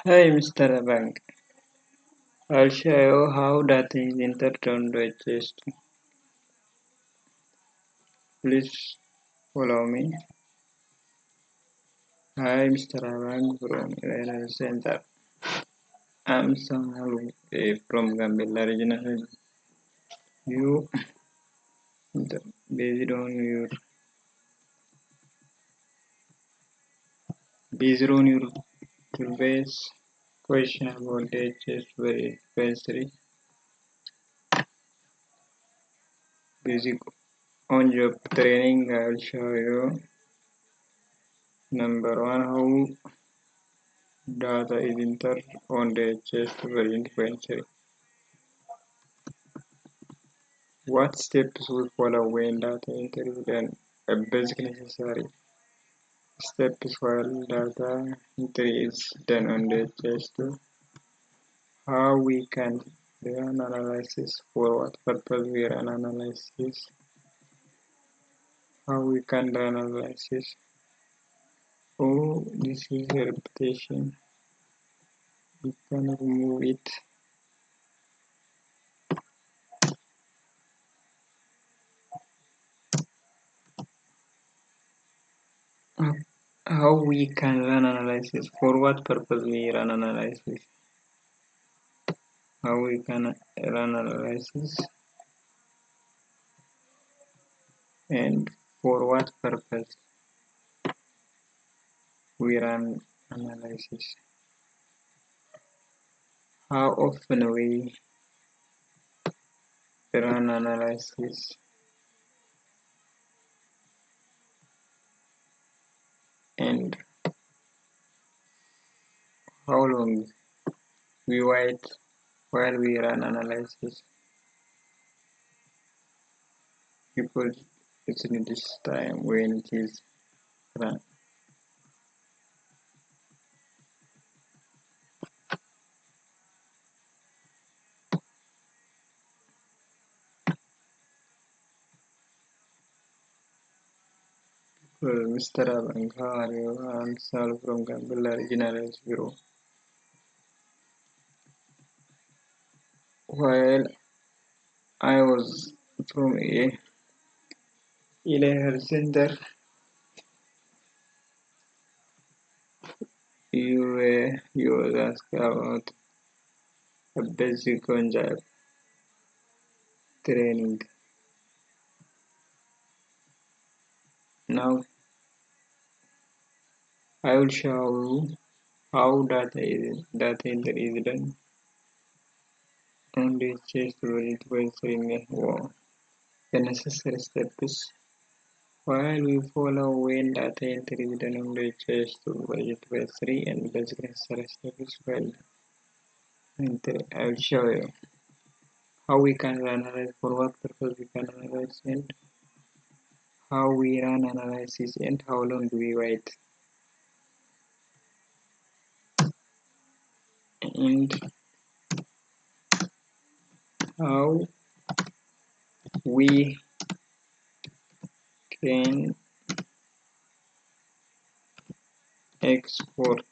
Hi, Mr. Bank. I'll show you how data is entered onto a chest. Please follow me. Hi, Mr. Bank from Regional Center. I'm Sanal from Gambella Regional. You, based on your based on your previous question about the chest very advisory basic on job training, I'll show you number one how data is entered on the chest very advisory. What steps we follow when data entry is done? A basic necessary steps while data entry is done on the chest. How we can run analysis, for what purpose we run analysis, how we can run analysis. Oh, this is a repetition. We can remove it. How we can run analysis, for what purpose we run analysis, how we can run analysis, and for what purpose we run analysis, how often we run analysis, and how long we wait while we run analysis, because it's in this time when it is run. Well, Mr. Abang, how are you? I'm Sal from Gambella Regional Bureau. While I was from a health center, you was asked about a basic on job training. Now I will show you how data entry is done on the chest registering wow. The necessary steps while we follow when data entry is done on the chest registry and basic necessary steps while enter. I will show you how we can analyze, for what purpose we can analyze, and how we run analysis, and how long do we wait, and how we can export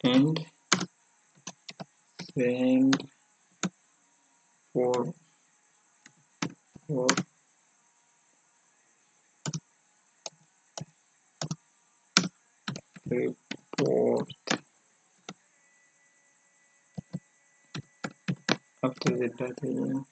and send for report after the data.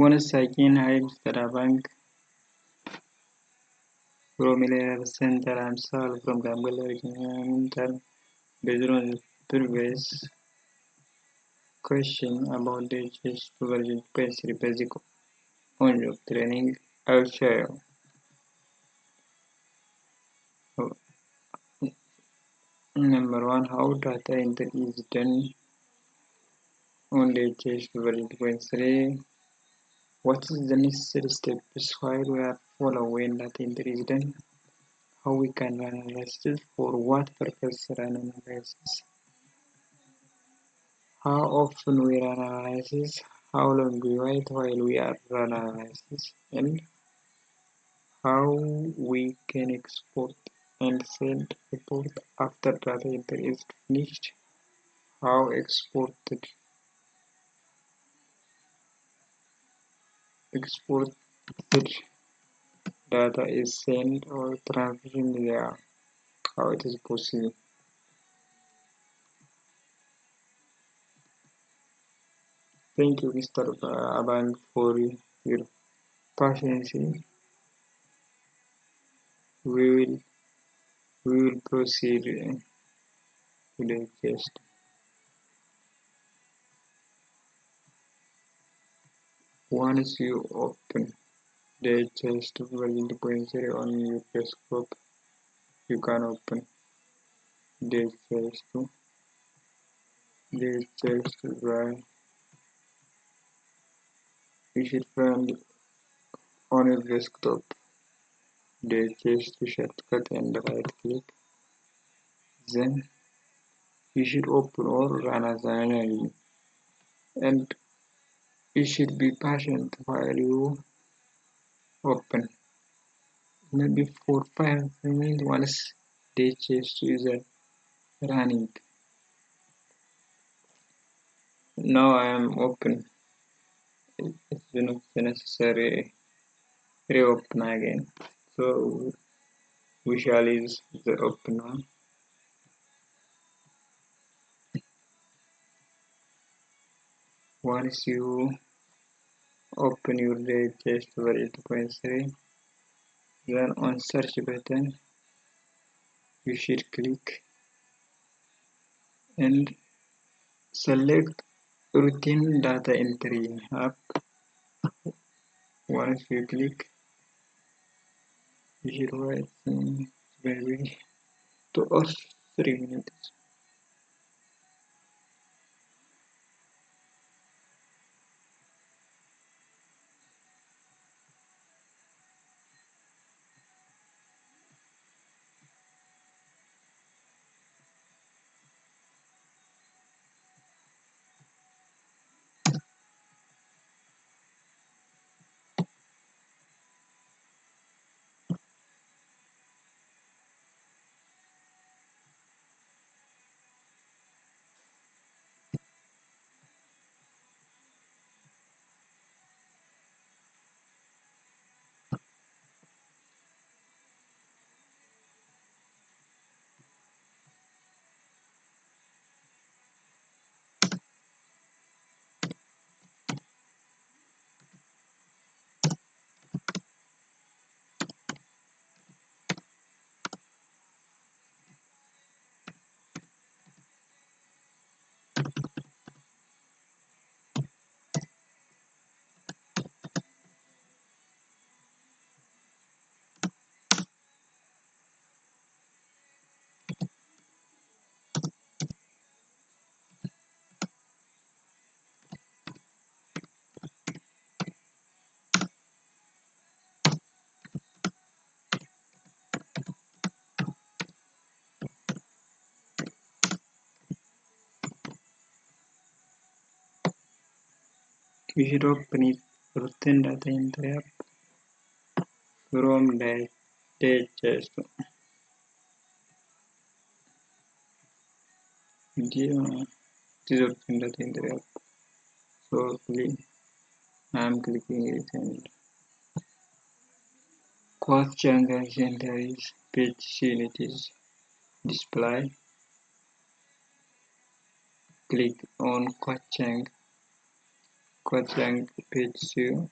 Once again, helps the bank Romillier Center himself from the Bulgarian based on the previous question about the just version basic on training. I'll share. Number one, how data entry is done on the just version 2.3. What is the necessary steps while we are following data entry is done? How we can run analysis, for what purpose run analysis, how often we run analysis, how long we wait while we are run analysis, and how we can export and send report after data entry is finished, how exported data is sent or transmitted there, how it is possible. Thank you, Mr. Abang, for your patience. We will proceed to the test. Once you open the test version 2.0 on your desktop, you can open the test where you should find on your desktop the test shortcut and right click. Then you should open or run as an enemy, and you should be patient while you open. Maybe for 5 minutes once the test is running. Now I am open. It's not necessary reopen again. So we shall use the open one. Once you open your test version 2.3, then on search button you should click and select routine data entry app. Once you click, you should wait maybe 2 or 3 minutes. You should open it routine data entry app from the test. This is open data entry app. So I am clicking it and question center is page unit is display. Click on question page 2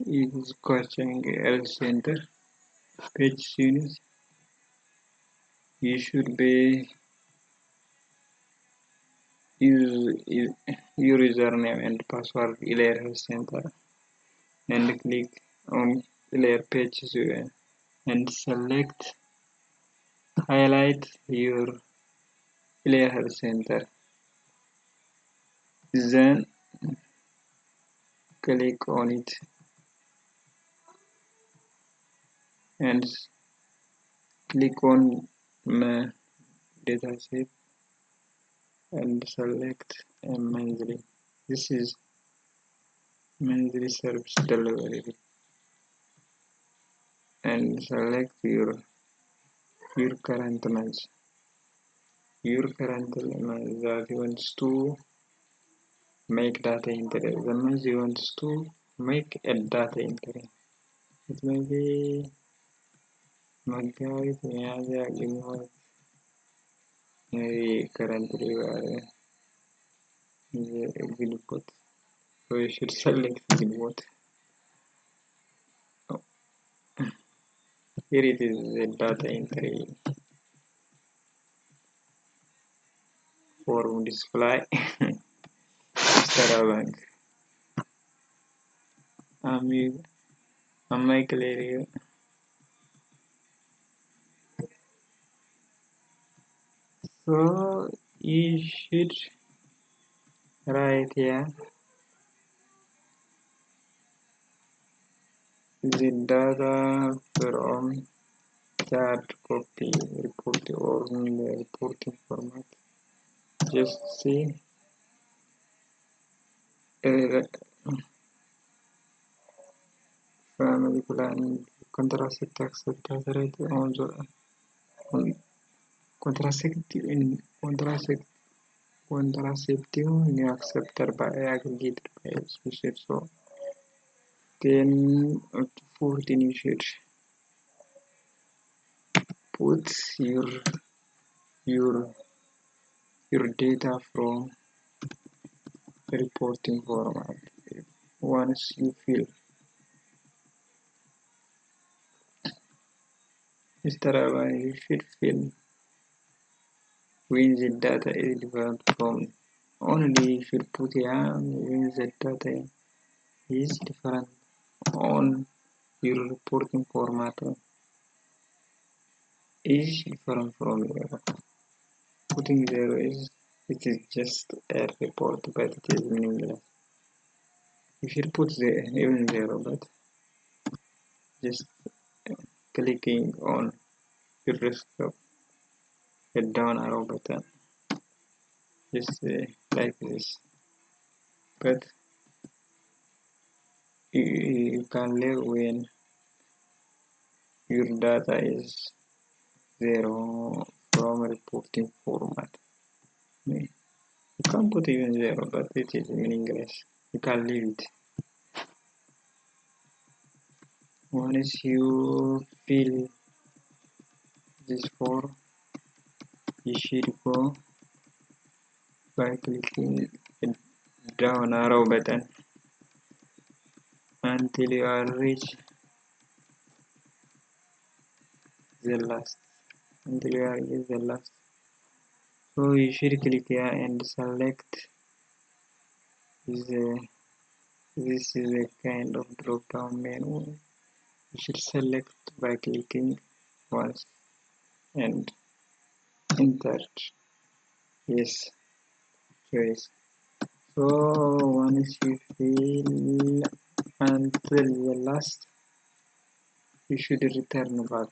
is coaching L center page unit. You should be use your username and password Elair Health Center and click on Elair page and select highlight your Elair Health Center. Then click on it and click on my dataset and select a monthly. This is monthly service delivery and select your current month. Your current month that you want to make data entry. The month you want to make a data entry. It may be Magawit, Miyaza, Gimot. Maybe currently we are Gilbot. So you should select Gilbot. Oh, here it is the data entry form display. Bank. I'm Michael area. So you should write here the data from chart copy report or in the reporting format. Just see family planning contraceptive acceptance rate on contraceptive accepted by aggregated by species. So 10 to 14 you should put your your data from reporting format. Once you fill you should fill when the data is developed from. Only you should put here when the data is different on your reporting format is different from your putting zero is it is just a report but it is meaningless. You should put even zero but just clicking on your desktop hit down arrow button just like this, but you can live when your data is zero from reporting format. You can't put even zero but it is meaningless. You can leave it. Once you fill this form you should go by clicking the down arrow button until you are reach the last so you should click here and select the this is a kind of drop down menu. You should select by clicking once and insert yes choice. So once you fill until the last you should return back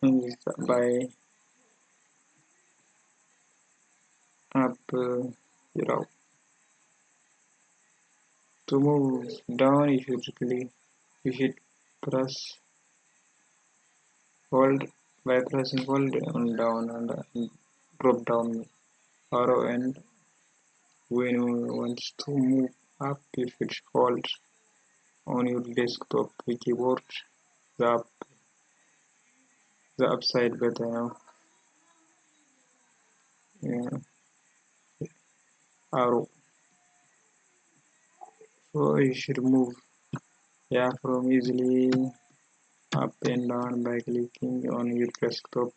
and by up zero. To move down you should press hold by pressing hold on down and drop down arrow, and when you want to move up you should hold on your desktop keyboard the upside button arrow So you should move from easily up and down by clicking on your desktop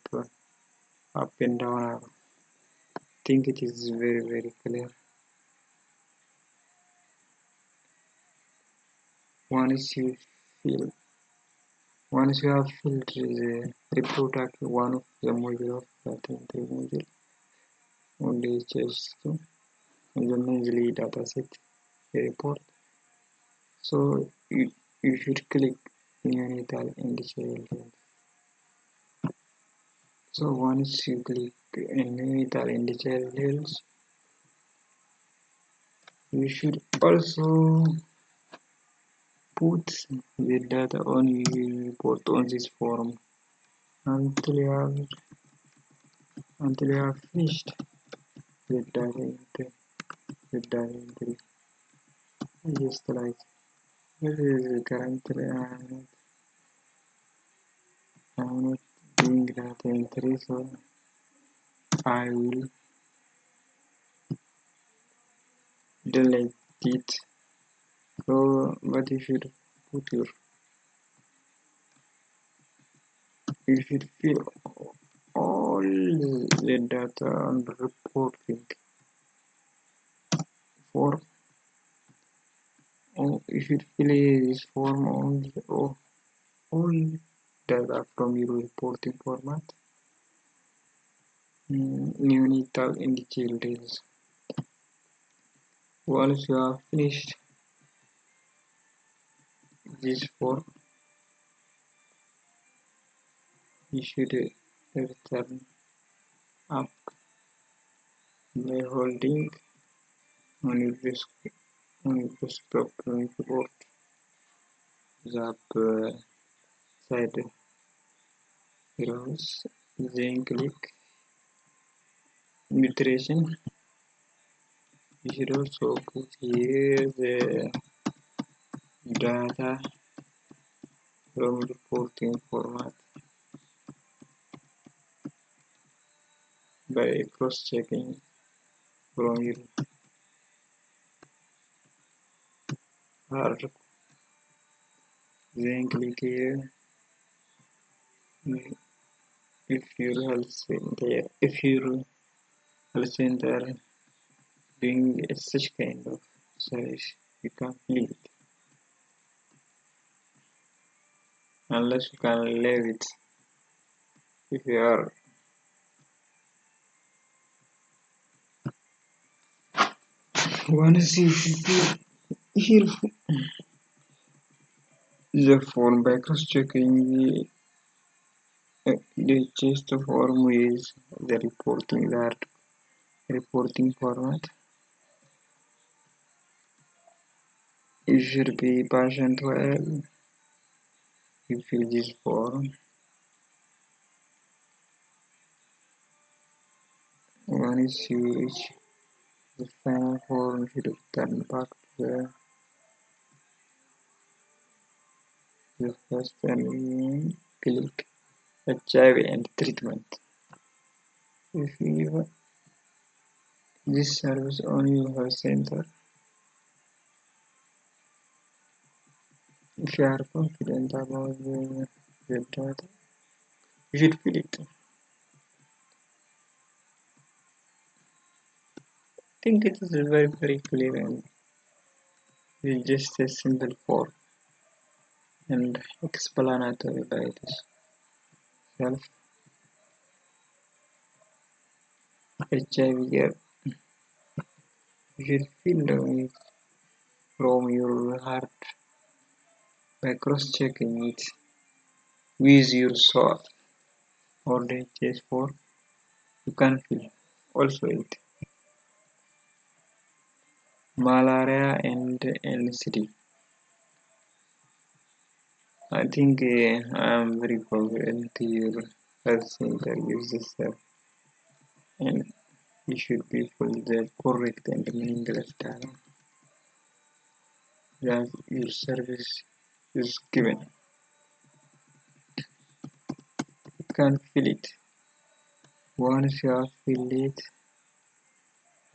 up and down. I think it is very clear. Once you feel Once you have filled the report at one of the module of that entry module, only just to the monthly dataset report. So you should click neonatal and child health. So once you click neonatal and child health, you should also put the data on your report on this form until you have finished the data entry. Just like this is currently I'm not doing data entry, so I will delete it. So but you should fill all the data on the reporting form. Oh, you should fill this form on all data from your reporting format. Neonatal and children's. Once you have finished this form, you should return up by holding on your desktop keyboard the up side arrows, then click nutrition. You should also put here the data from reporting format by cross-checking from your hard. Then click here if your health center doing such kind of service, you can't leave it unless you can leave it if you are. Once you fill here the form by cross-checking the chest form with the reporting format, you should be patient while you fill this form. Once you reach the final form, you should return back to the first and click HIV and treatment. If you have this service on your health center, if you are confident about the data, you should fill it. I think it is very clear and it's just a simple form and explanatory by itself. HIV here, you should fill it from your heart by cross-checking it with your soul or the chest form. You can fill also it malaria and NCD. I think I am very confident your health center uses and you should be full the correct and meaningless data that your service is given. You can fill it. Once you have filled it,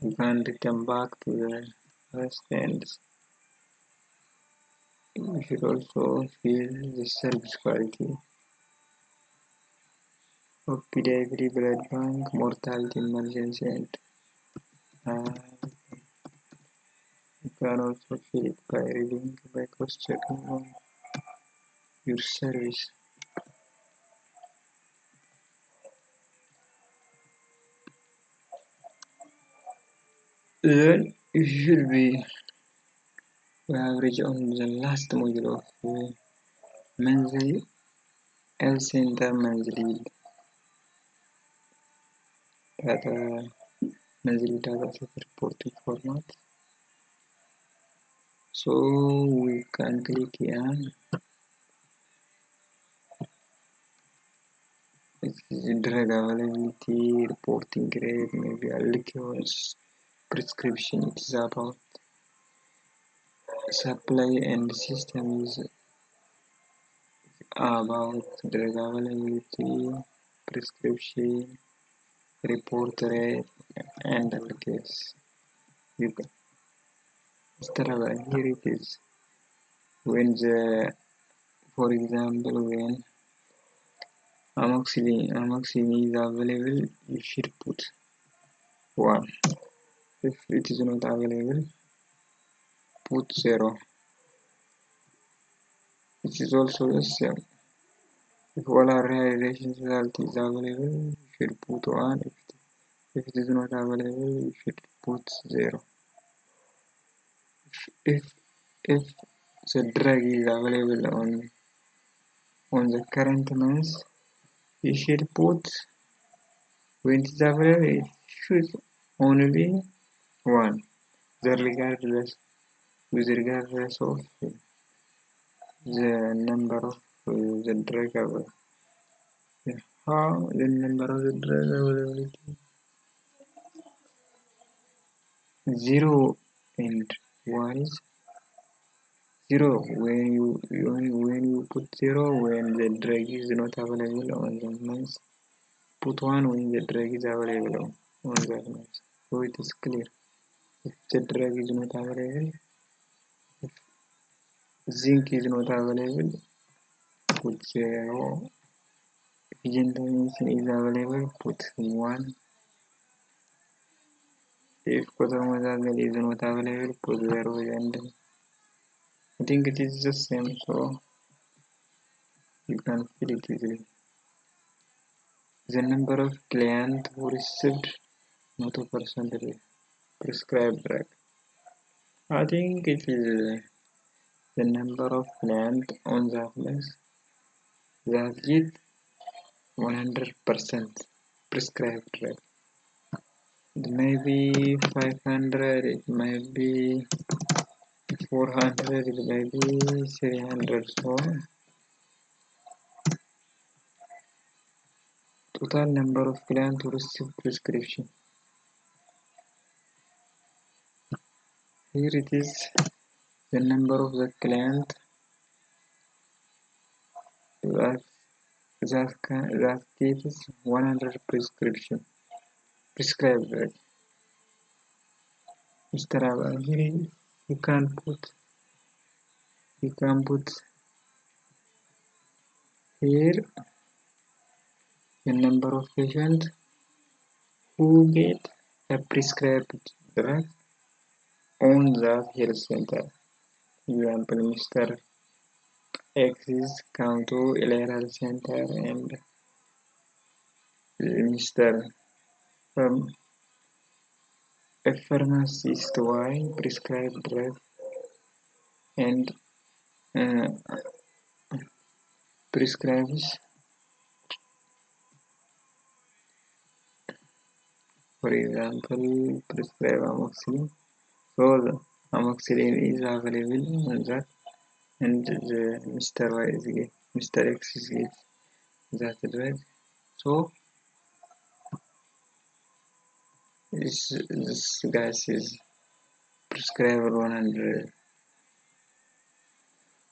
you can return back to the first and You should also feel the service quality of pediatric blood bank, mortality, emergency, and uh, you can also feel it by reading, by cross-checking on your service. Then you should be average on the last module of monthly health center monthly data, monthly data set reporting format. So we can click here. It's drug availability, reporting rate, maybe a liquors, prescription. It's about supply and system is about drug availability, prescription, report rate, and liquors. You can here it is. When the, for example, when amoxicillin is available, you should put 1. If it is not available, put 0. It is also the same. If all our realization result is available, you should put 1. If it is not available, you should put 0. If if the drug is available on the current month, you should put when it is available, it should only be 1. Regardless of the number of the drug available. How the number of the drug availability 0 and 1 is 0 when you put 0 when the drug is not available on the month. Put 1 when the drug is available on that month. So it is clear. If the drug is not available, if zinc is not available, put 0. If gentamicin is available, put 1. If cotrimazole is not available, put 0. And I think it is the same, so you can fill it easily. The number of clients who received not a percentage prescribed drug. I think it is the number of clients on the place that get 100% prescribed drug. It may be 500, it may be 400, it may be 300. So total number of clients who receive prescription. Here it is the number of the client that gets 100 prescribed drug. Mr. Abahiri, you can put here the number of patients who get a prescribed drug on the health center. Example, Mr. X is come to Health Center and Mr. A pharmacist Y prescribed drug and prescribes, for example, prescribe amoxicillin. So the amoxicillin is available on that, and the Mr. Y is Mr. X is that drug. So this guy is prescribed 100.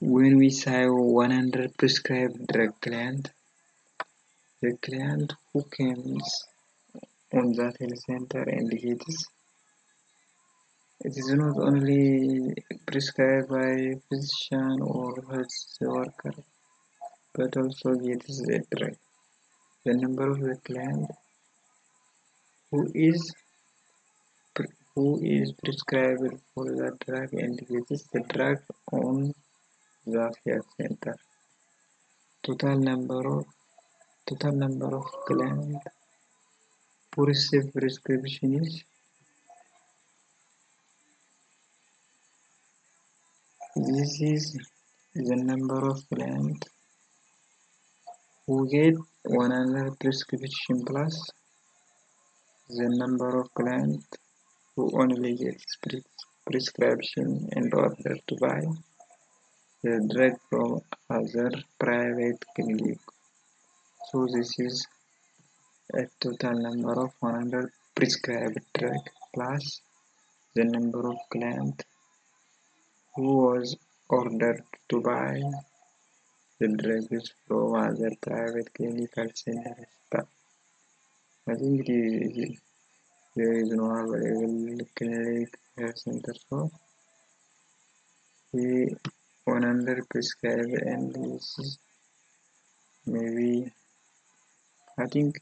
When we say 100 prescribed drug client, the client who comes on that health center and gets It is not only prescribed by physician or health worker, but also gets the drug. The number of the client who is who is prescribed for the drug indicates the drug on the care center. Total number of clients who receive prescription is this is the number of clients who get 100 prescription plus the number of clients who only gets prescription in order to buy the drug from other private clinic. So this is a total number of 100 prescribed drug plus the number of clients who was ordered to buy the drugs from other private clinical centers. I think there is no available clinic health center, so we 100 prescribed and this is maybe I think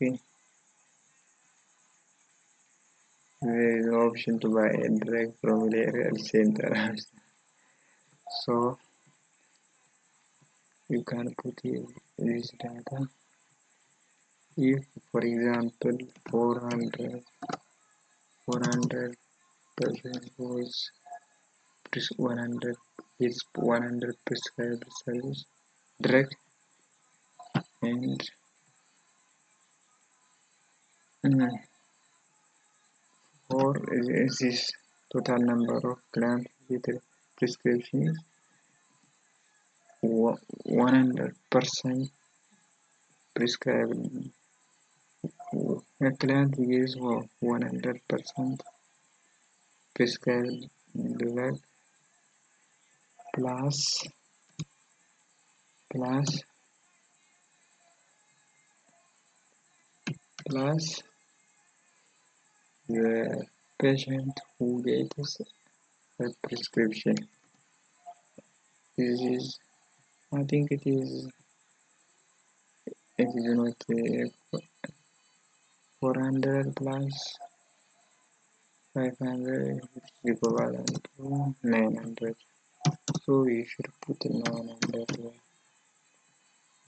there is no option to buy a drug from the health center. So you can put this data. If for example 400 person was 100 is 100 prescribed service drug and or is this total number of clients with prescription 100% prescribed. A client gives 100% prescribed drug plus plus plus the patient who gets a prescription. This is I think it is not 400 plus 500 is equivalent to 900. So we should put 900 here.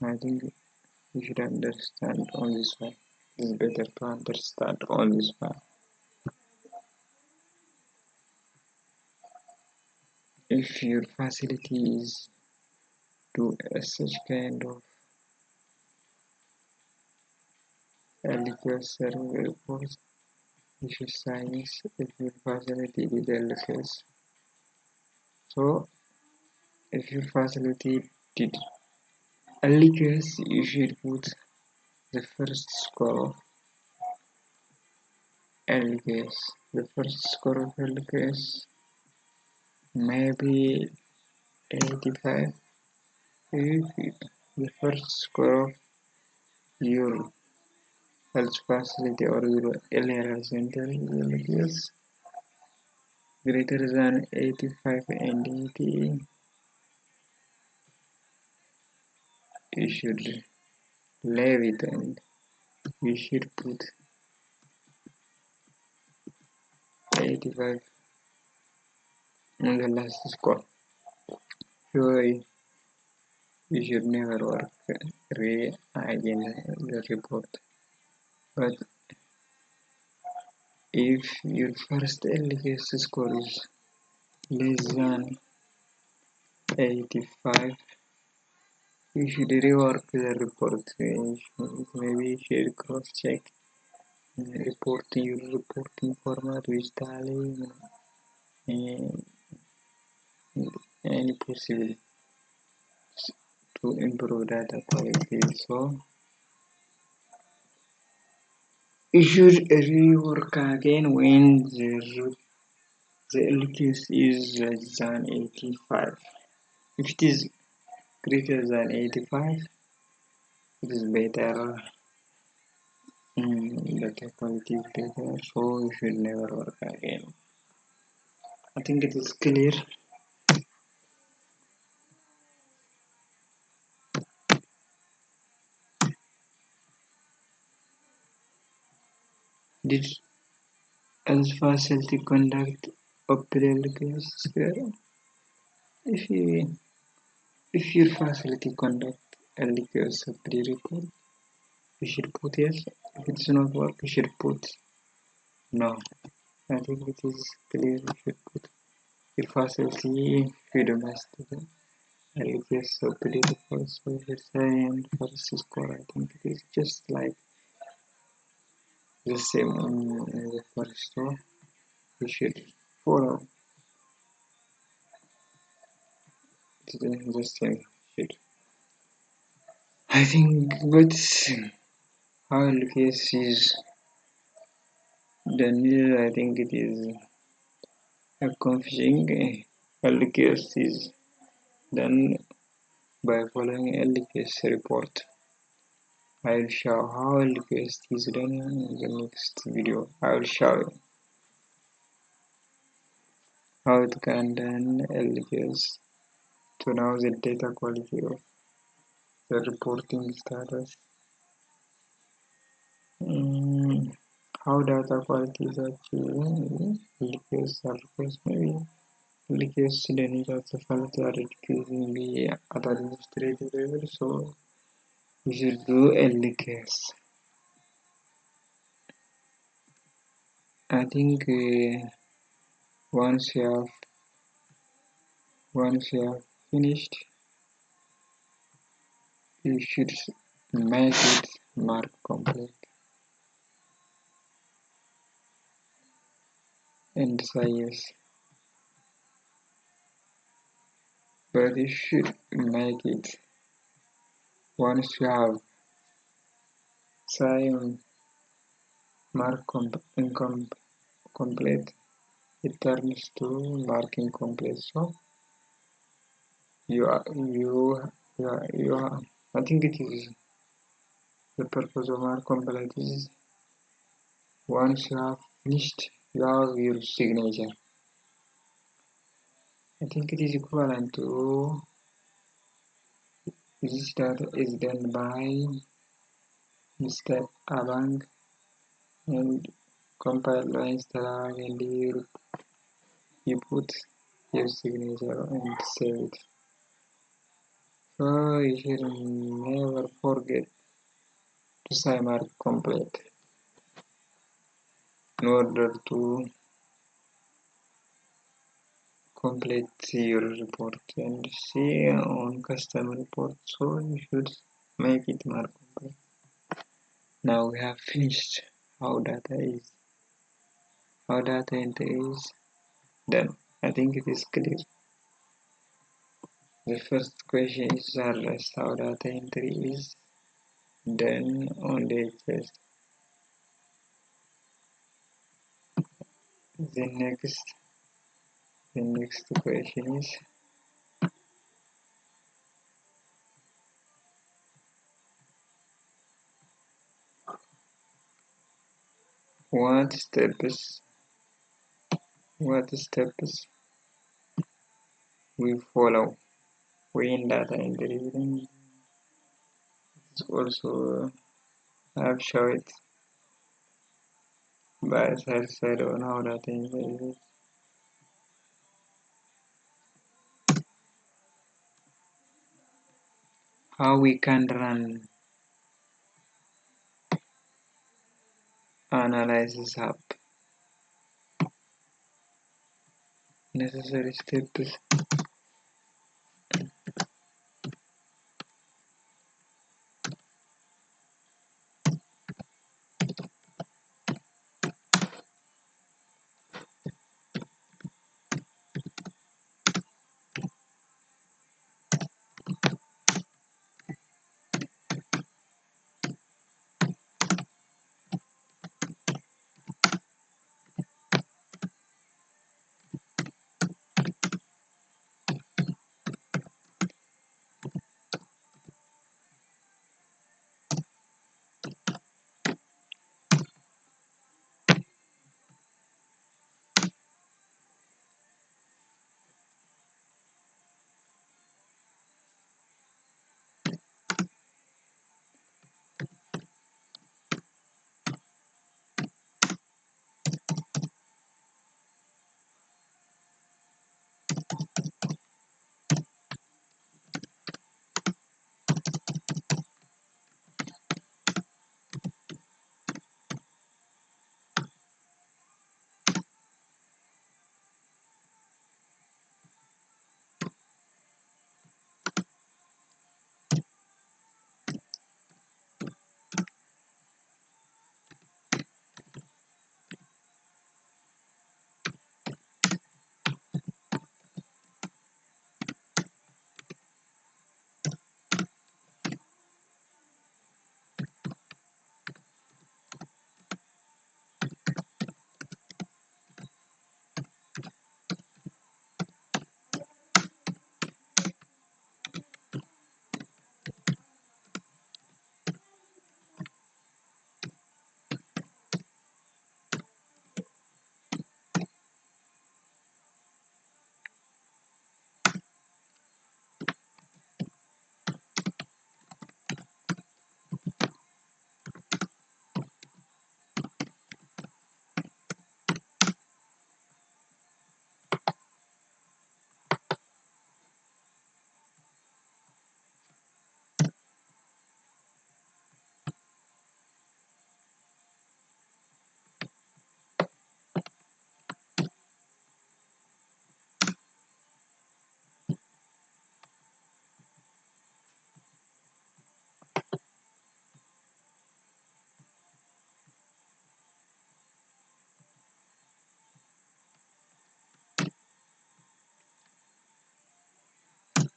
I think you should understand on this one. It's better to understand on this one. If your facility is to such kind of LQS survey reports, you should sign if your facility is LQS. So if your facility did LQS, you should put the first score of LQS. The first score of LQS maybe 85. If the first score of your health facility or your LRL center is greater than 85 and 80, you should leave it and you should put 85 on the last score. So you should never work again the report. But if your first LKS score is less than 85, you should rework the report. Maybe you should cross-check your reporting format with Tally and any possible to improve data quality. So you should rework again when the LKS is less than 85. If it is greater than 85, it is better. Data quality is better, so you should never work again. I think it is clear. Did as facility conduct operations square? If you if your facility conduct LQS pre-record, you should put yes. If it does not work, you should put no. I think it is clear. You should put your facility freedom has to be LQS pre-record. So you should say and first score. I think it is just like the same in the first row. You should follow the same. Should I think, but how LQS is done here, I think it is confusing. LQS is done by following LQS report. I will show how LQS is done in the next video. I will show you how it can done LQS to know the data quality of the reporting status. How data quality is achieved? LQS request maybe LQS then is also followed to reducing the at administrative level, so we should do LQS. I think once you have finished, you should make it mark complete and say yes. But you should make it once you have say mark complete, it turns to mark incomplete. So you are I think it is the purpose of mark complete is once you have finished, you have your signature. I think it is equivalent to this data is done by Mr. Abang and compiled by Mr. Abang, and you put your signature and save it. So you should never forget to say mark complete in order to complete your report and see on custom report. So you should make it mark complete. Now we have finished how data entry is done. I think it is clear. The first question is addressed how data entry is done on the test. The next question is what steps we follow when data entry is also I've shown it by side on how data entry is. How we can run analysis app. Necessary steps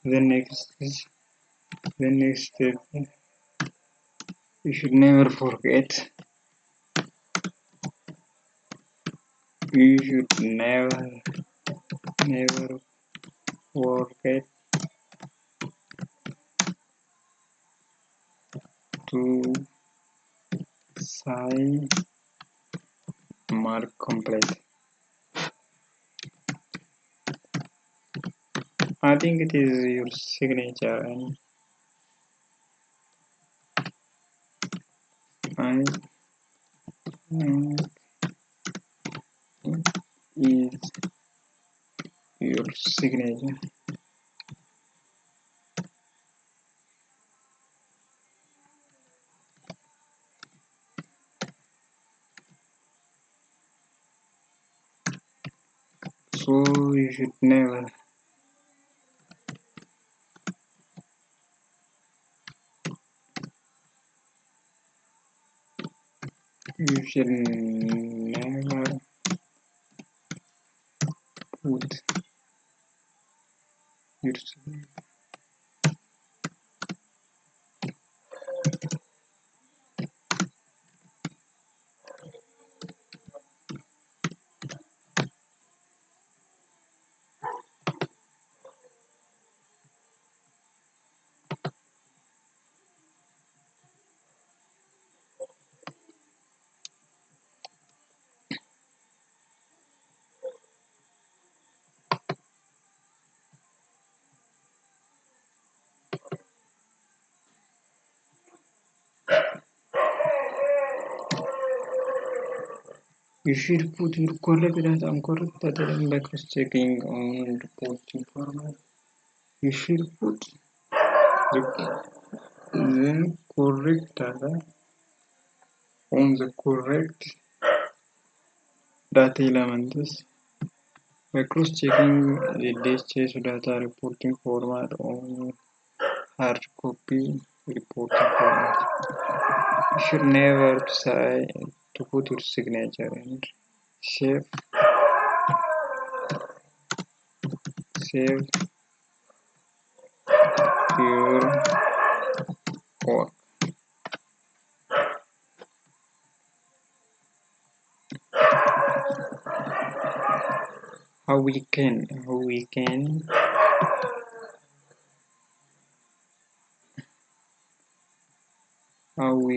The next step, you should never forget. You should never forget to sign mark complete. I think it is your signature, and I think is your signature. So you should never put your you should put your correct data and correct data by cross checking on reporting format. You should put the correct data on the correct data elements by cross-checking the discharge data reporting format on hard copy reporting format. You should never decide to put your signature and save your work. How we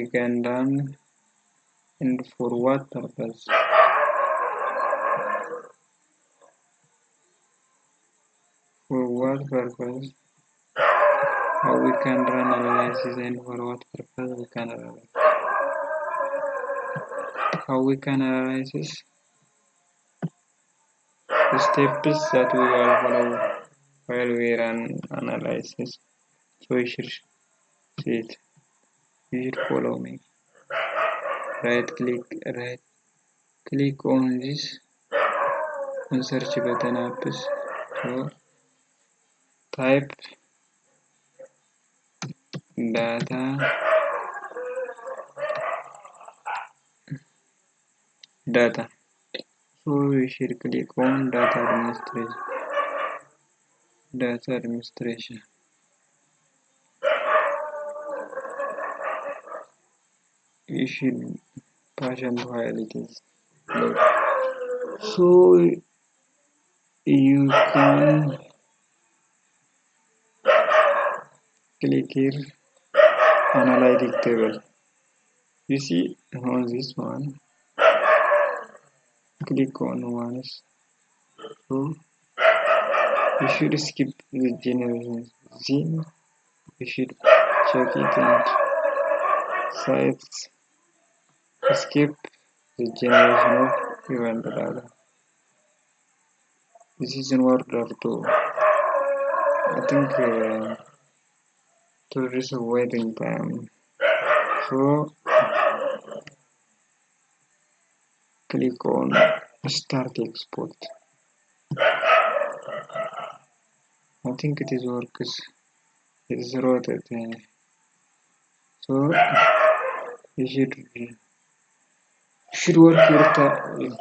can done and for what purpose? For what purpose? How we can run analysis and for what purpose we can analyze? How we can analyze the steps that we will follow while we run analysis. So you should see it. You should follow me. Right click on this on search button apps. So type data. So we should click on data administration. You should passion while it is loaded. So you can click here analytic table. You see on this one, click on once. So you should skip the generation. Then you should check it and sites. Skip the generation of event data. This is in order to, I think, to reduce waiting time. So click on start export. I think it is works. It is rotated. So you should work your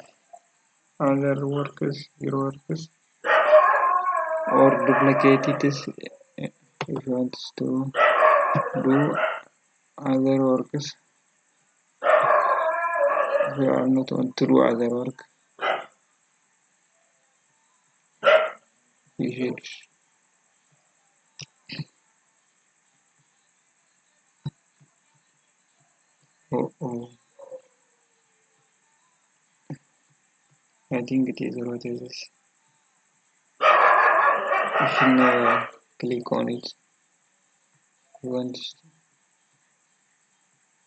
other workers, your workers, or duplicate it If you want to do other works, if you are not want to do other work, you should oh, I think it is what it is. You should never click on it. You want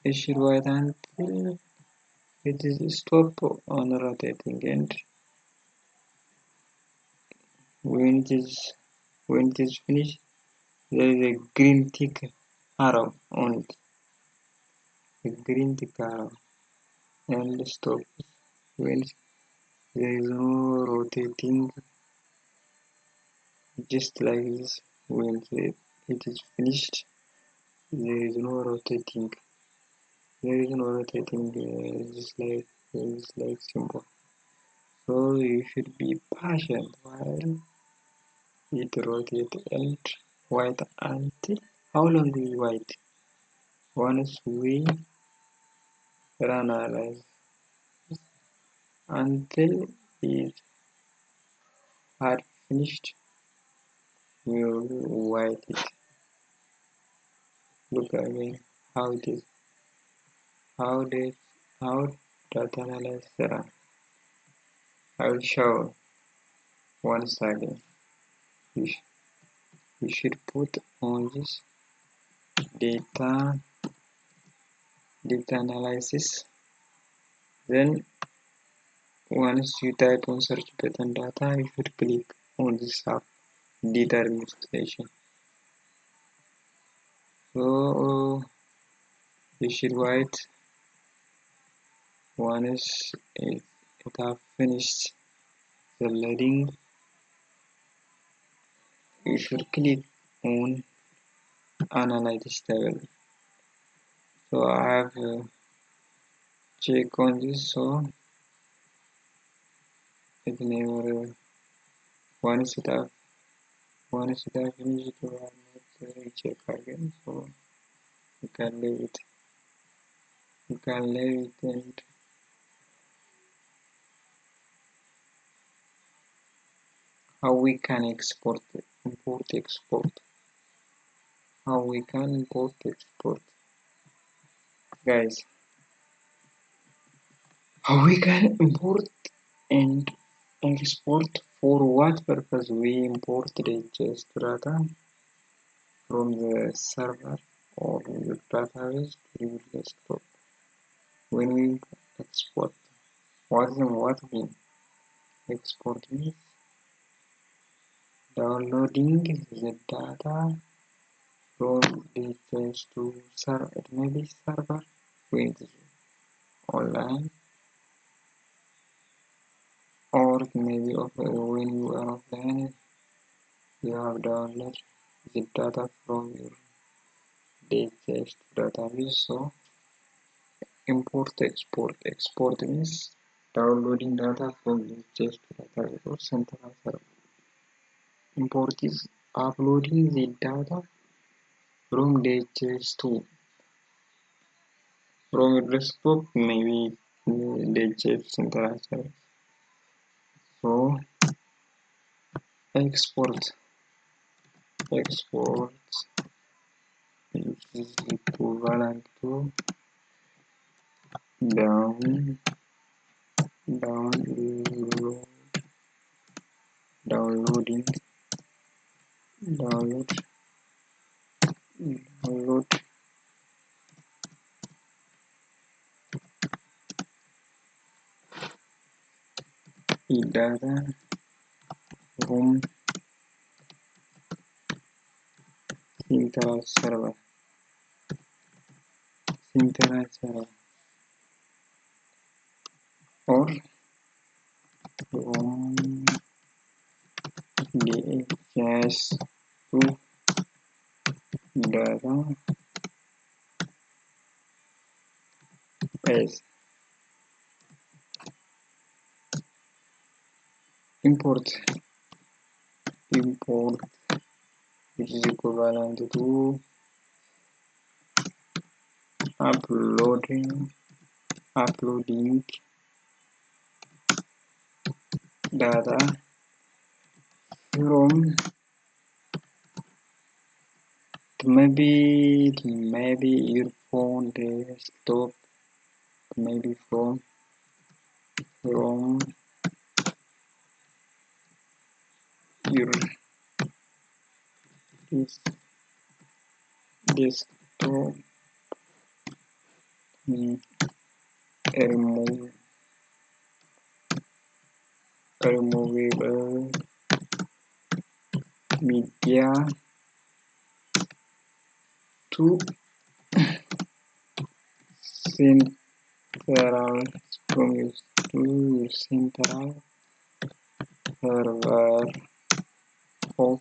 you should wait until it is stop on rotating, and when it is finished, there is a green tick arrow on it. A green tick arrow, and stop when there is no rotating, just like this. When it is finished, there is no rotating. There is no rotating, just like simple. So you should be patient while it rotates and wait until how long we wait. Once we run analyze until it had finished, we will wait it. Look again how it is. How did how data analysis run? I will show once again. You, you should put on this data analysis. Then once you type on search button data, you should click on this app data administration. So you should wait once it have finished the loading. You should click on analyze table. So I have check on this, so it never once it have finished, you are not check again. So you can leave it. You can leave it. And how we can import export. How we can import export, guys. How we can import and export. For what purpose we import the just data from the server or the database to the desktop? When we export, what mean? Export means downloading the data from the just to server. It may be server with online, or maybe when you are offline, you have downloaded the data from your digest database. So import export means downloading data from digest database or central server. Import is uploading the data from digest to from your desktop, maybe digest central server. So export is equivalent to down download downloading download download the data from central server or from DHS to database. Import which is equivalent to uploading data from maybe your phone desktop, maybe from your desktop, removable media to central from your central server of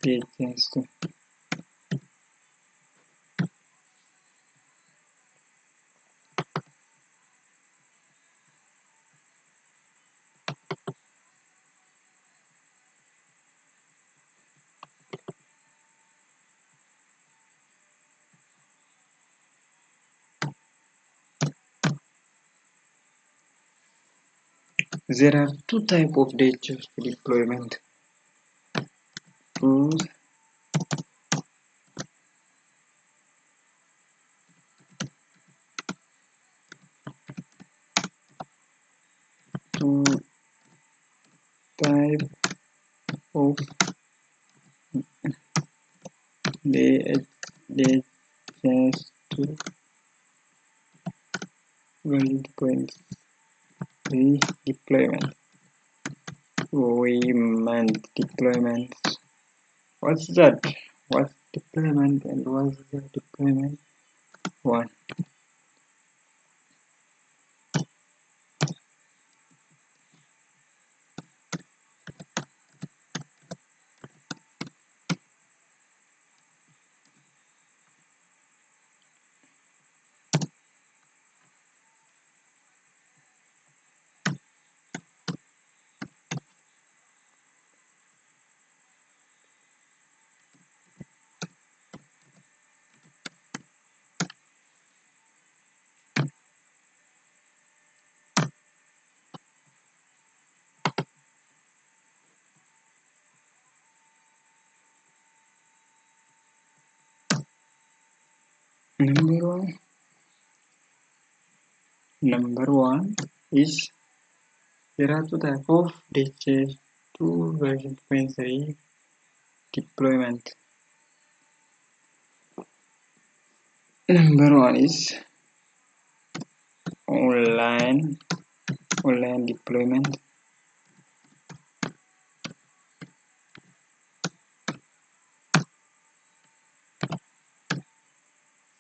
pages. There are two types of DHIS deployment. Two type of DHIS deployment. Deployment. What's that? What's deployment and what's the deployment? One. Number one is there are two types of DHIS2 version 23 deployment. Number one is online deployment.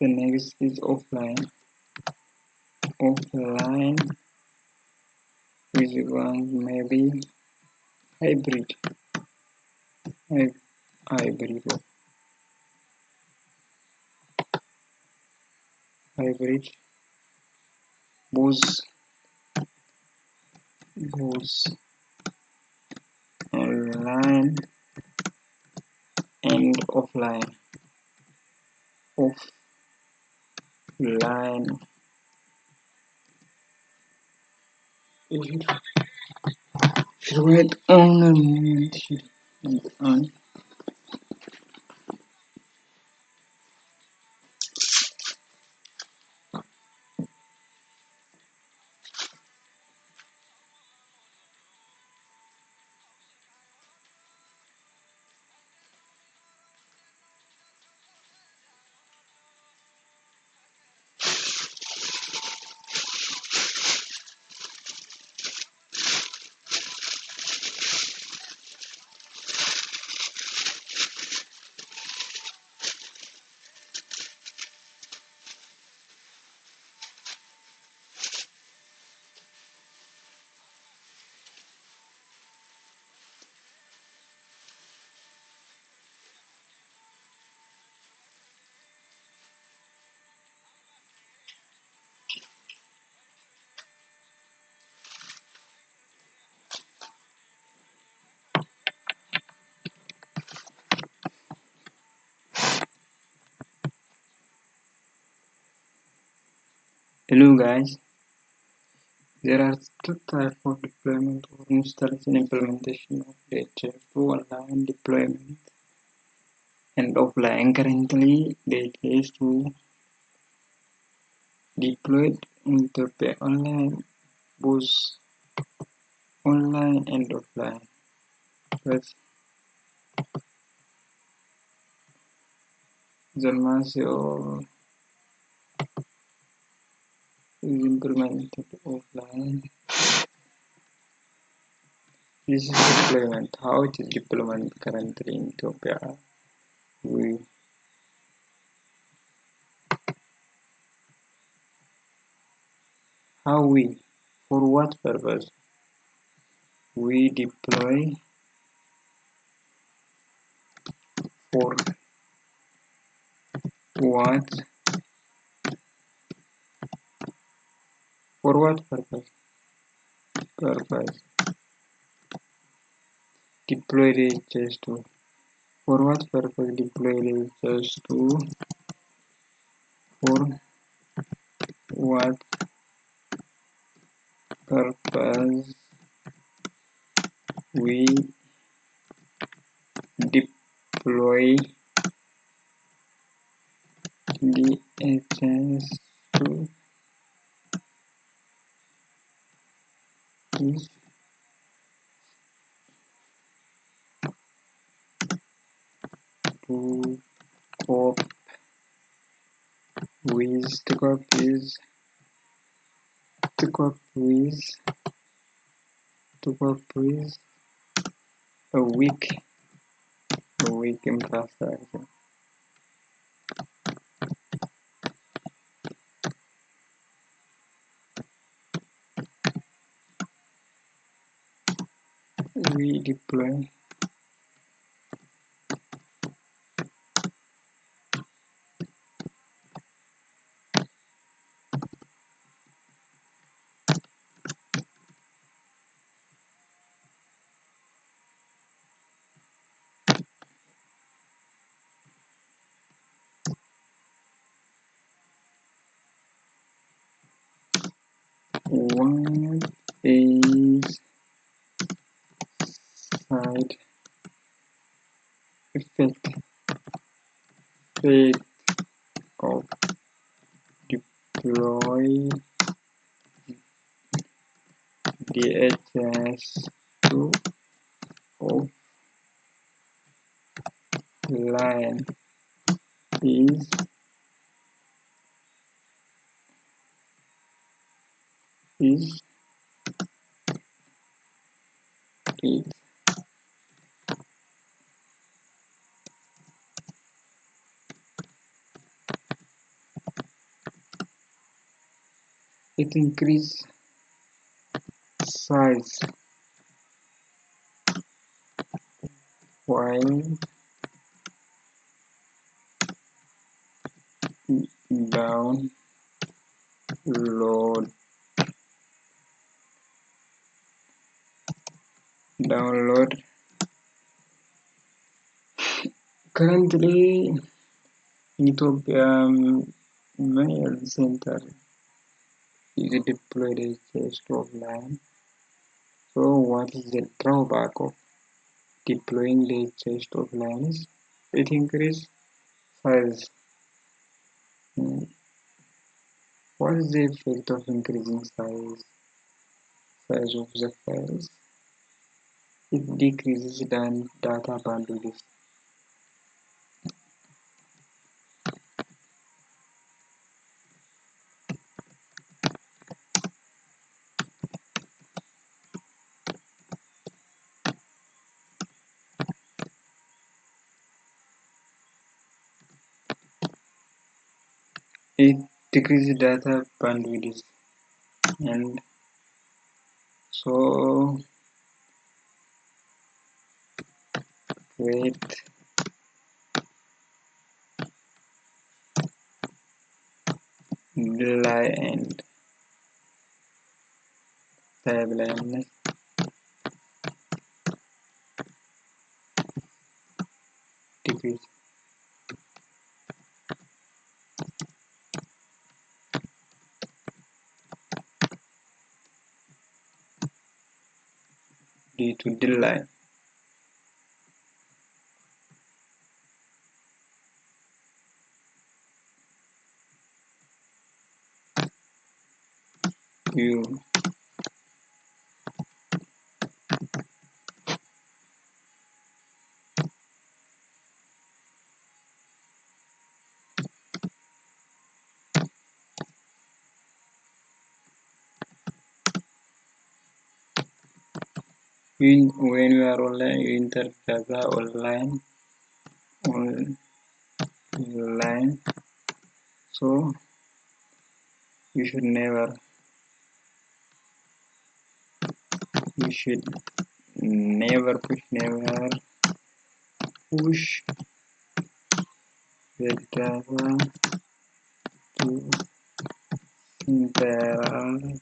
The next is offline which one maybe hybrid both online and offline. Wait on a moment. Hello guys, there are two types of deployment or installation implementation of data to online deployment and offline. Currently, data is to deployed into the online, both online and offline. But the massive is implemented offline. This is deployment. How it is deployment currently in Ethiopia? We how we for what purpose we deploy for what purpose deploy reaches to for what purpose deploy reaches to for what purpose we deploy DHS to is to cope to cope is to cope with to cope with a weak infrastructure. We deploy what is side effect of deploy DHS to offline is it it increase size while download download currently in Ethiopia many health centers is deployed just offline. So what is the drawback of deploying the just offline? It increase size. What is the effect of increasing size of the files? It decreases the data bandwidth. It decreases data bandwidth, and so create delay and timeline decrease. due to delay. You when you are online, you enter data online. So you should never push the data to internal.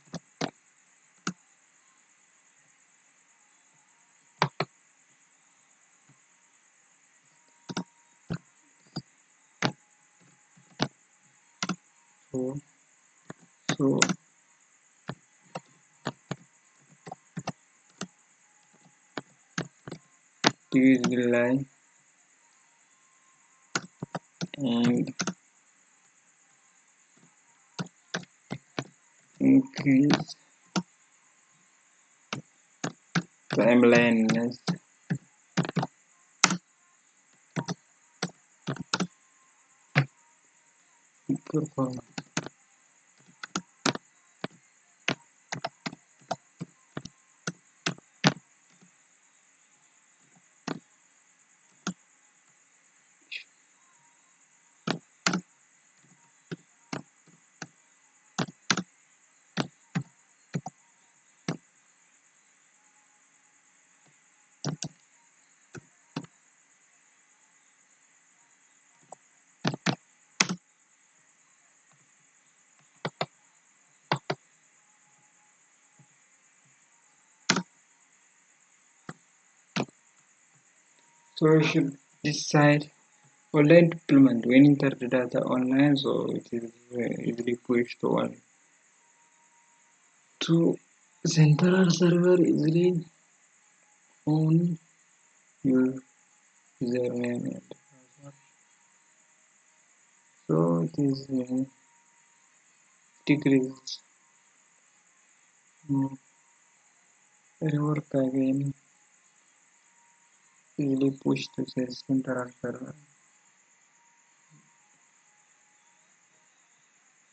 So use delay and increase timeliness. Performance. So you should decide online deployment when enter the data online, so it is easily pushed to central server easily on your username and password. So it is decrease rework again easily pushed to the central server.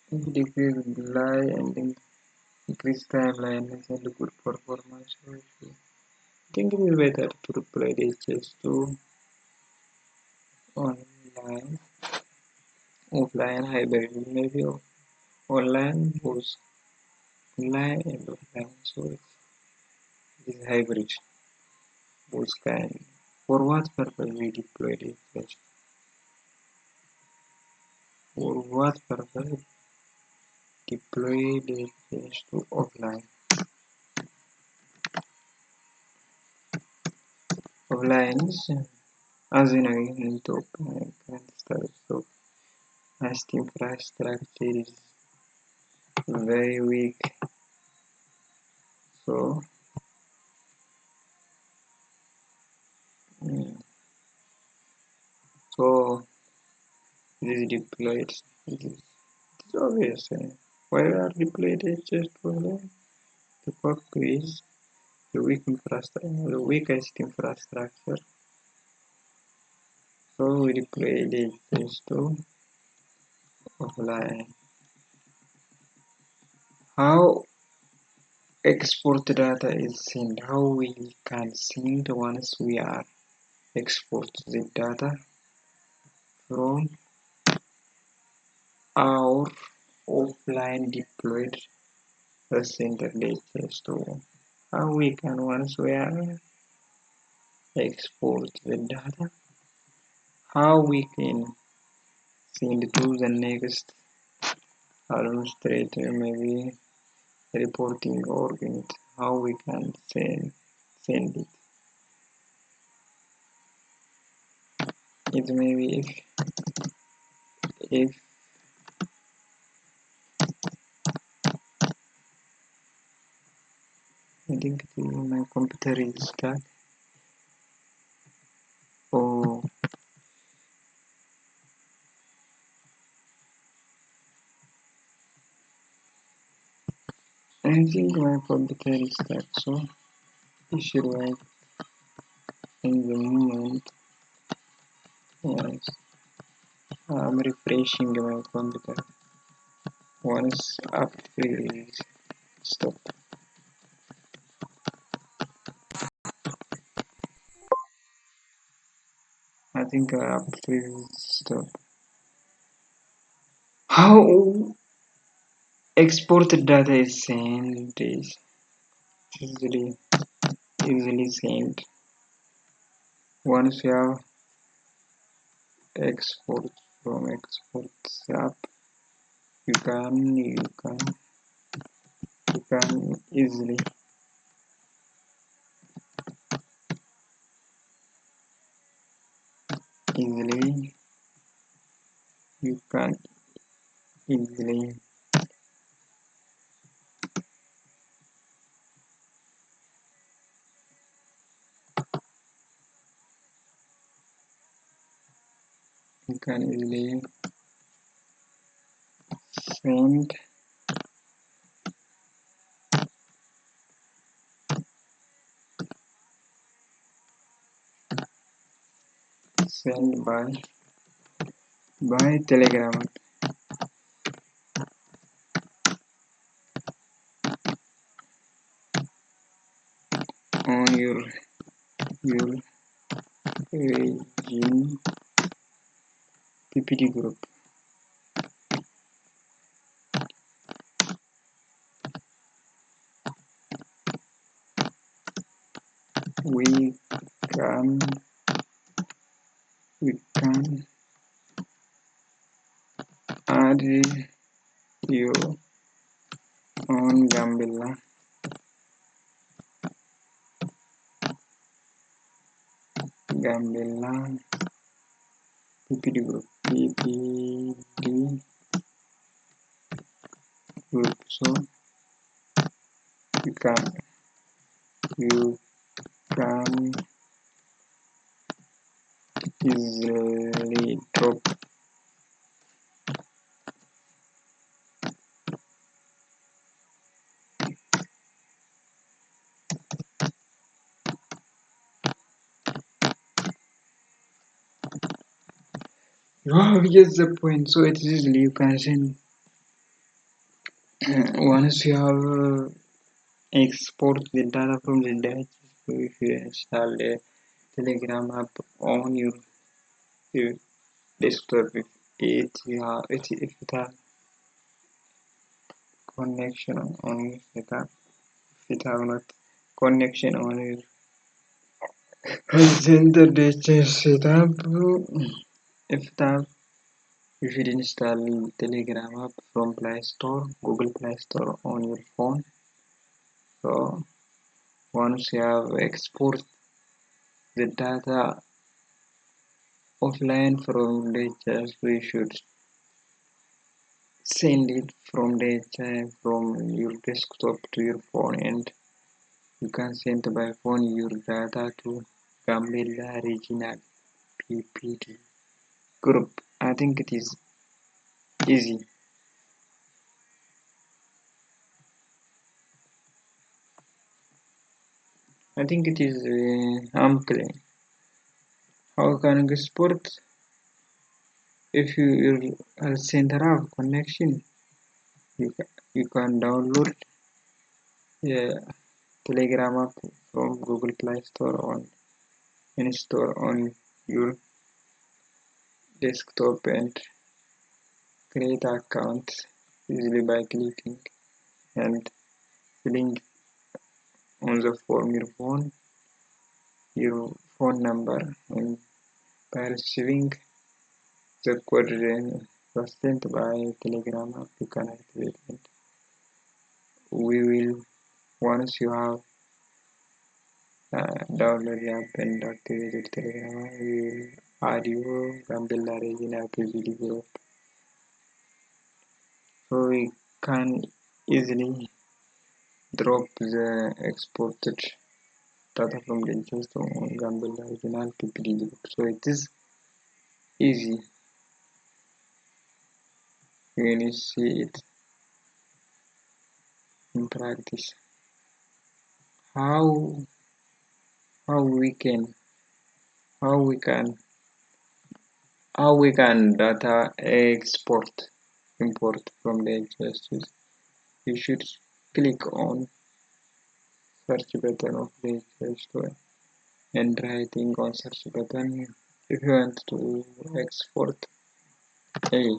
Decrease delay and increase timeline and good performance. So I think it is better to reply this just to online, offline hybrid, maybe online both online and offline. So it is hybrid, both kind. For what purpose we deploy this test? For what purpose deploy this test to offline? Offline is as in I need to open current status of Nest infrastructure is very weak. So mm, so it is deployed. It is obvious. Why are deployed just for the purpose is the weakest infrastructure. So we deploy this to offline. How export data is sent? How we can send once we are export the data from our offline deployed center data store. How we can once we are export the data? How we can send to the next administrator, maybe reporting organ? How we can send it? It maybe if I think my computer is stuck. Oh, I think my computer is stuck, so you should wait in the moment. Yes, I'm refreshing my computer. Once app freeze stop. I think app freeze stop. How exported data is sent is easily sent. Once you have export from exports app, you can easily you can easily you can easily send by Telegram on your region PPT group. We can we can add your own Gambella PPT group. So you can you can easily drop wow, here's the point. So it is easily you can send once you have export the data from the database. So if you install the Telegram app on your desktop, if it has connection on your setup, if it have not connection on your center setup, if it have you should install Telegram app from Play Store, Google Play Store on your phone. So once you have export the data offline from the charge, we should send it from the from your desktop to your phone, and you can send by phone your data to Gambella Regional PPT group. I think it is easy. I think it is ample. How can you export if you center have connection? You can download a Telegram app from Google Play Store on install on your desktop and create account easily by clicking and filling on the form your phone number, and by receiving the code was sent by Telegram app you can activate it. We will once you have download the app and activated Telegram app, we will add your Gambella Regional PPT group, so we can easily drop the exported data from the ingest on Gambler original PPD. So it is easy when you see it in practice. How how we can how we can data export import from the ingest. You should click on search button of the ingest and writing on search button if you want to export a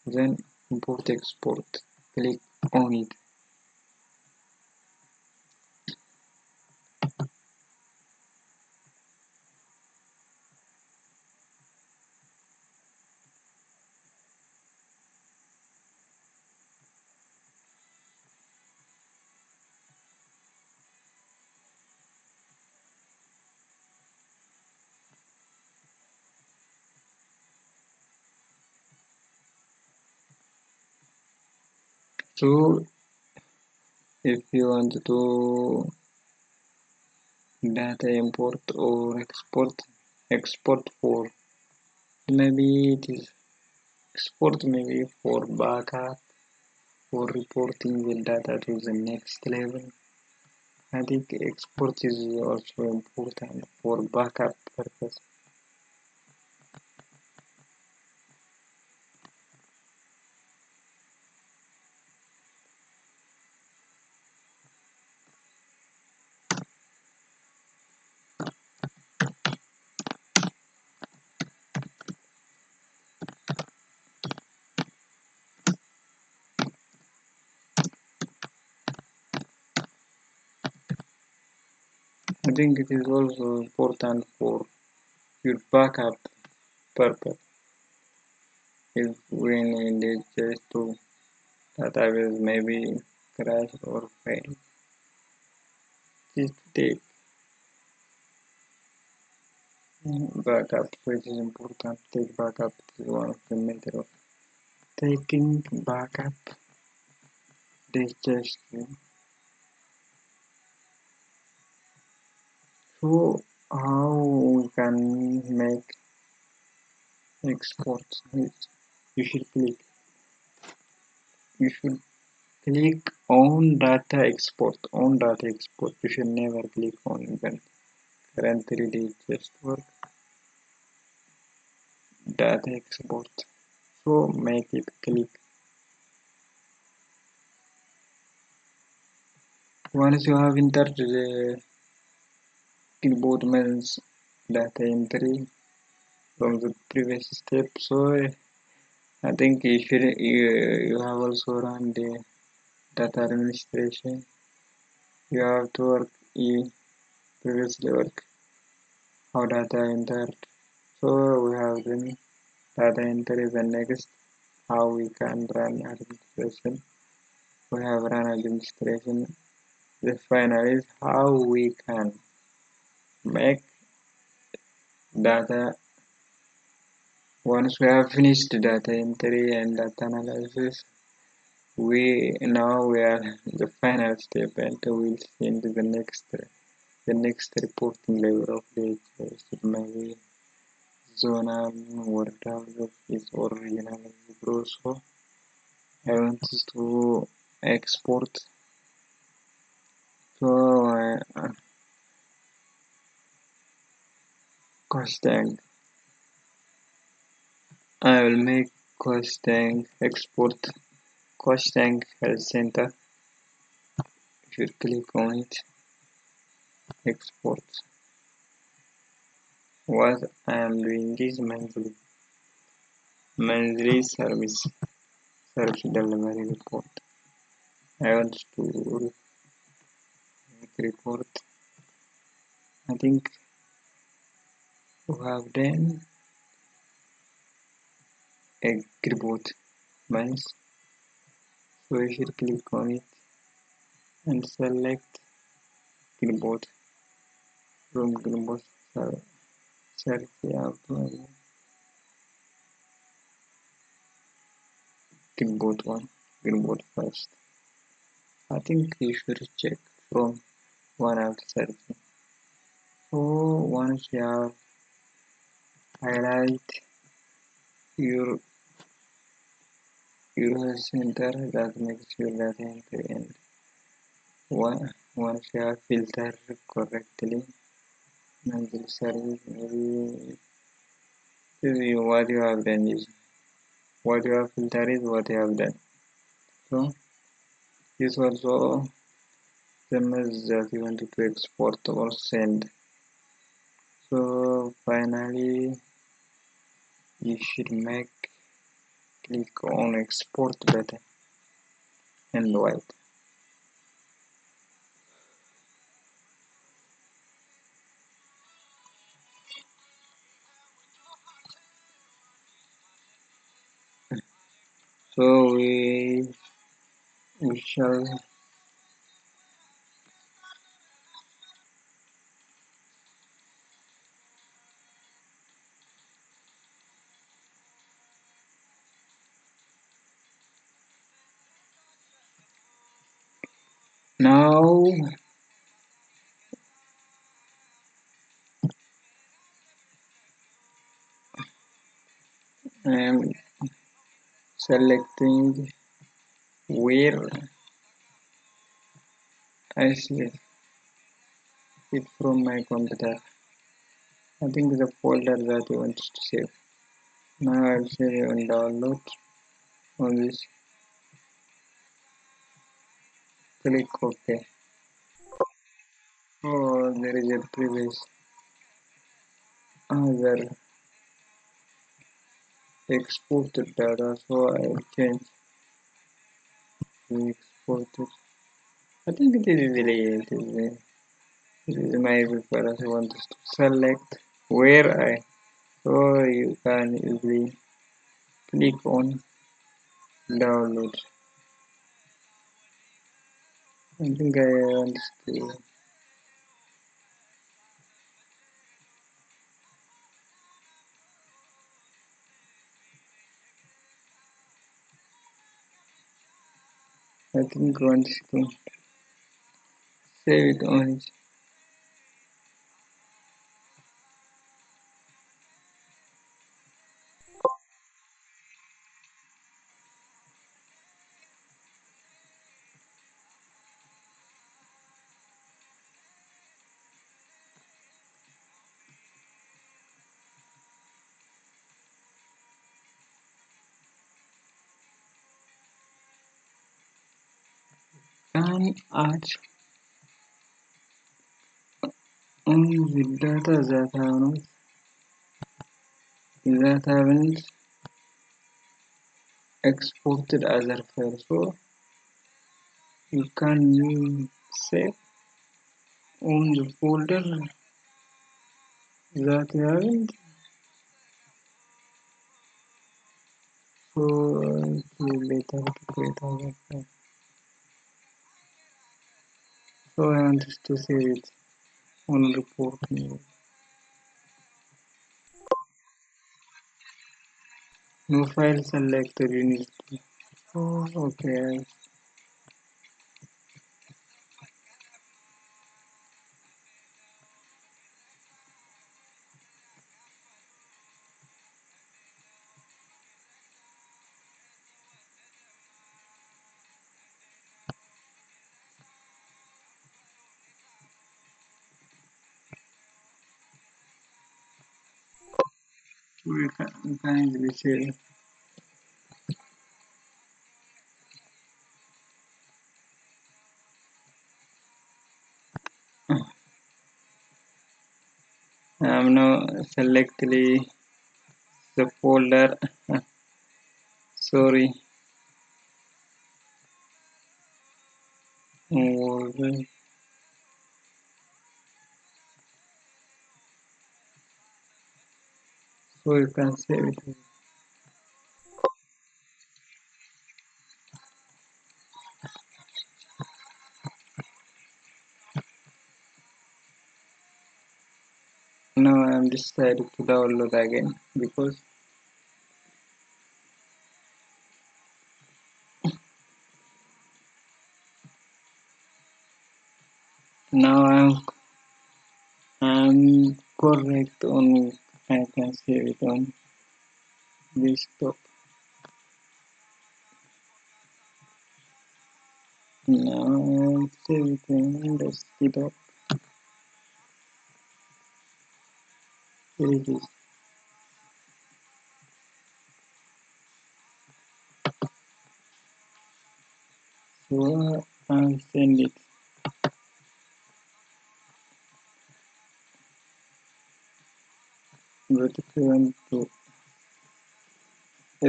then import export, click on it. So if you want to data import or export for maybe it is export maybe for backup or reporting the data to the next level. I think export is also important for backup purpose. I think it is also important for your backup purpose. If when it is just to database maybe crash or fail, just take backup, which is important. Take backup is one of the method of taking backup. This just so how we can make exports. You should click. You should click on data export. On data export. You should never click on even current 3D just work data export. So make it click. Once you have entered the keyboard means data entry from the previous step, so I think you have also run the data administration. You have to work previously work how data entered. So we have then data entry is the next how we can run administration. We have run administration. The final is how we can make data. Once we have finished data entry and data analysis, we are the final step and we'll see into the next reporting level of the it may be zonal word is or regional algebra. So I want to export so costing. I will make costing export costing health center. If you click on it, export. What I am doing is monthly service delivery report. I want to make report. I think we have done a report means so you should click on it and select report from report search out report one report first. I think you should check from one after searching. So once you have highlight your center, that makes your data entry, and once you have filtered correctly, managed service, maybe what you have done is what you have filtered is what you have done. So this also the message that you wanted to export or send. So finally you should click on export button and wait. So we shall now I am selecting where I see it from my computer. I think the folder that you want to save. Now I'll save on download on this. Click OK. Oh, there is a previous other exported data, so I'll change to exported. I think it is it is my preference. I want to select where so you can easily click on download. I think I want to I think want to save it on it. And add only the data that haven't exported as a file. So you can save on the folder that you haven't. So later create as file. So I want to save it on report mode. No file selected you need to. Oh, okay. We can easily save. I'm now select the folder. Sorry. Okay. So you can save it. Now I'm decided to download again because Now I'm correct on. I can save it on desktop. Now I'm save it on desktop. Here it is. So I'll send it. But if you want to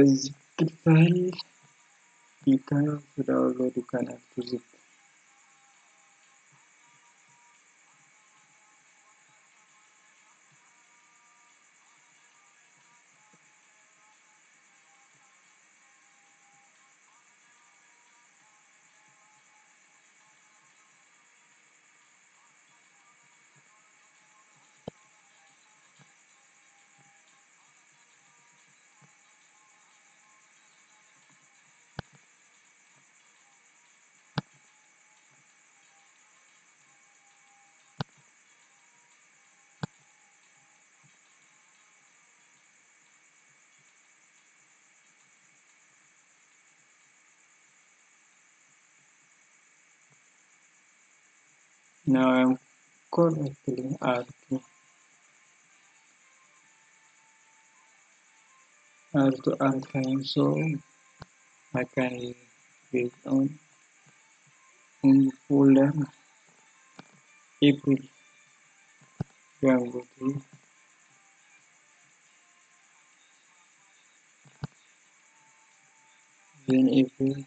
zip the file, you can also download. You can have to zip. Now I'm correctly R to archive, so I can click on folder April. Then go to then April.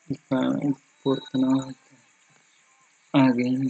You can export now again.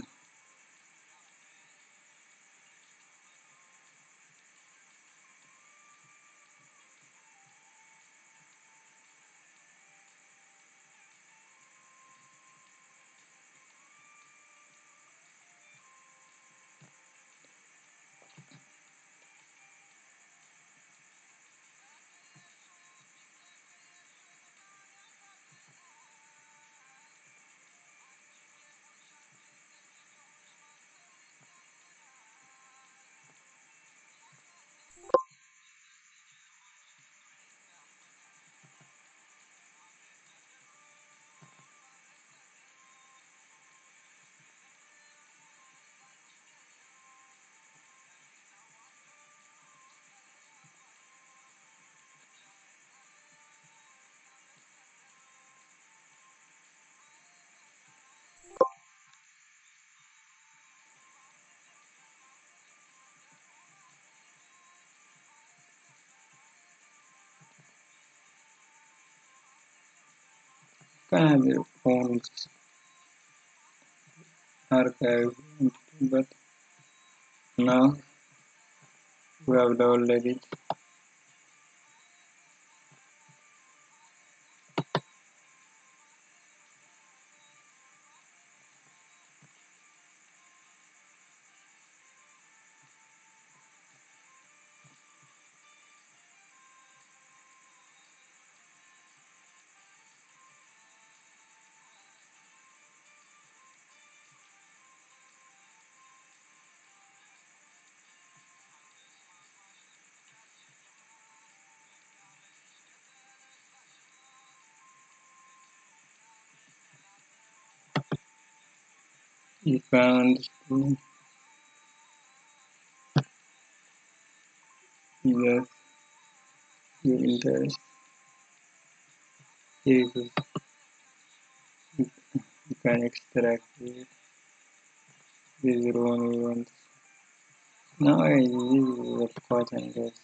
Can have your own archive, but now we have downloaded it. You can understand that your interest. Here you go. You can extract it. This is the one we want. Now I use the part and this.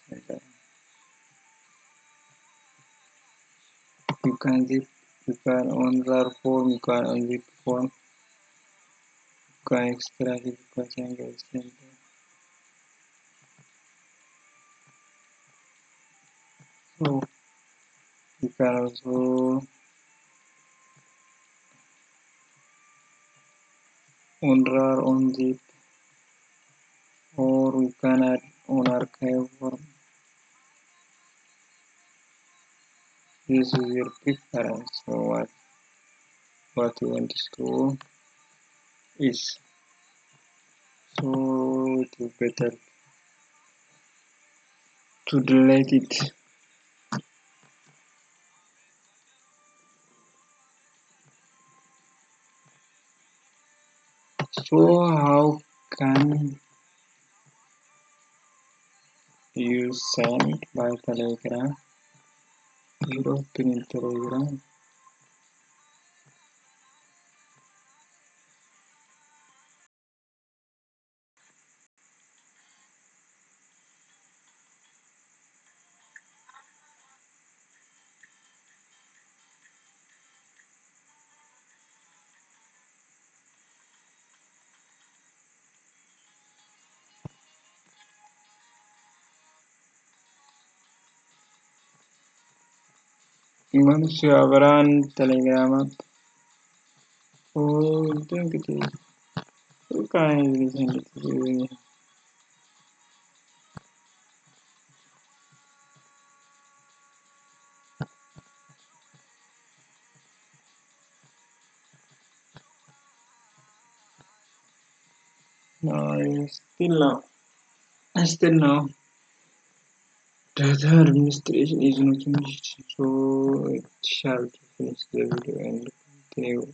You can zip. You can on RAR form. You can unzip form. can extract it angle center. So you can also unrar on zip, or you can add on archive form. This is your preference. So what you want to store is, so it is better to delete it. So how can you send by Telegram? You open in Telegram. Once you have run Telegram app, oh, I think it is. You can easily send it to you. No, still now, data administration is not finished, so it shall finish the video and continue.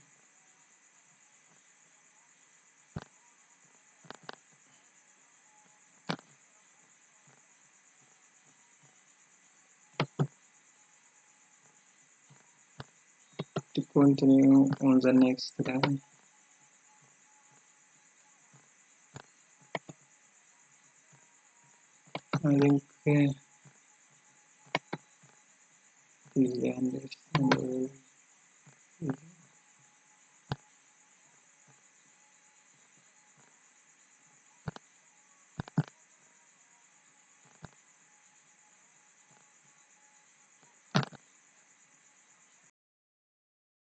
To continue on the next slide. I think easily understandable.